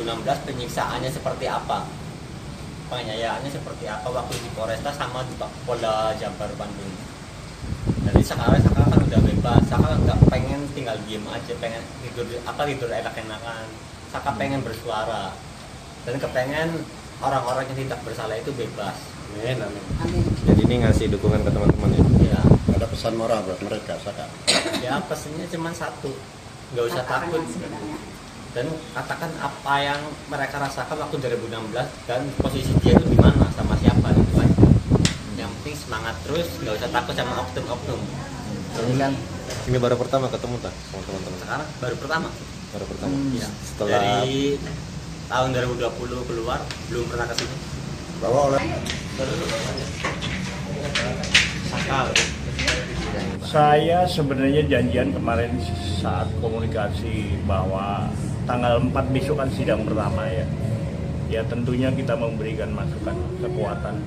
2016 penyiksaannya seperti apa, penganiayaannya seperti apa waktu di Polresta sama di Polda Jabar Bandung. Jadi sekarang kan udah bebas, sekarang nggak pengen tinggal diem aja, pengen tidur enak-enakan, Saka pengen bersuara dan kepengen orang-orang yang tidak bersalah itu bebas. Amin, amin. Jadi ini ngasih dukungan ke teman-teman ya. Ya, Ada pesan moral buat mereka, Saka. ya pesannya cuma satu, nggak usah takut dan katakan apa yang mereka rasakan waktu 2016 dan posisi dia itu di mana sama siapa gitu kan. Yang penting semangat terus, nggak usah takut sama oknum-oknum. Ini kan Ini baru pertama ketemu tak sama teman-teman. Sekarang baru pertama. Baru pertama. Ya. Setelah Dari tahun 2020 keluar belum pernah kesini. Bawa oleh Sakal. Saya sebenarnya janjian kemarin saat komunikasi bahwa tanggal 4 besok kan sidang pertama ya. Ya tentunya kita memberikan masukan kekuatan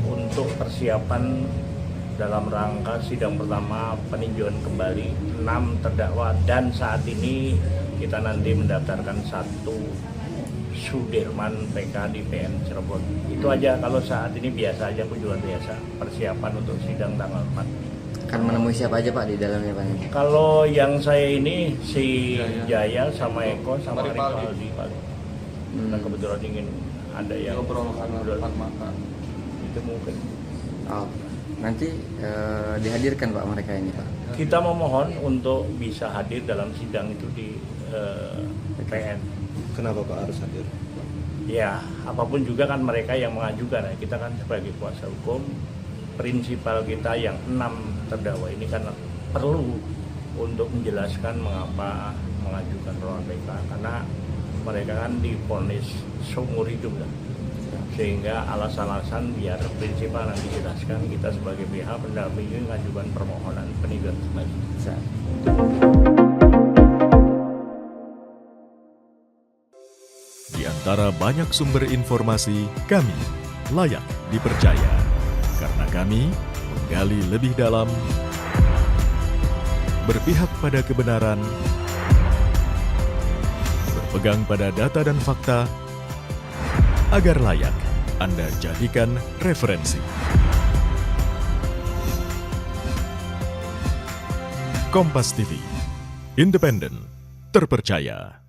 untuk persiapan dalam rangka sidang pertama peninjauan kembali 6 terdakwa dan saat ini kita nanti mendaftarkan 1 Sudirman PK di PN Cirebon. Itu aja kalau saat ini biasa aja, kunjungan biasa, persiapan untuk sidang tanggal 4. akan menemui siapa aja Pak di dalamnya Pak? Kalau yang saya ini si Jaya sama Eko sama Rivaldi paling. Kita kebetulan ingin ada yang itu mungkin. Oh, nanti dihadirkan Pak mereka ini Pak. Kita memohon untuk bisa hadir dalam sidang itu di PN. kenapa Pak harus hadir? Ya, apapun juga kan mereka yang mengajukan. Ya. Kita kan sebagai kuasa hukum, prinsipal kita yang 6 terdakwa ini kan perlu untuk menjelaskan mengapa mengajukan ruang PK. Karena mereka kan divonis seumur hidup kan. Sehingga alasan-alasan biar prinsipal nanti jelaskan, kita sebagai pihak pendamping mengajukan permohonan peninjauan kembali. Di antara banyak sumber informasi, kami layak dipercaya. Karena kami menggali lebih dalam, berpihak pada kebenaran, berpegang pada data dan fakta, agar layak Anda jadikan referensi. Kompas TV, independen, terpercaya.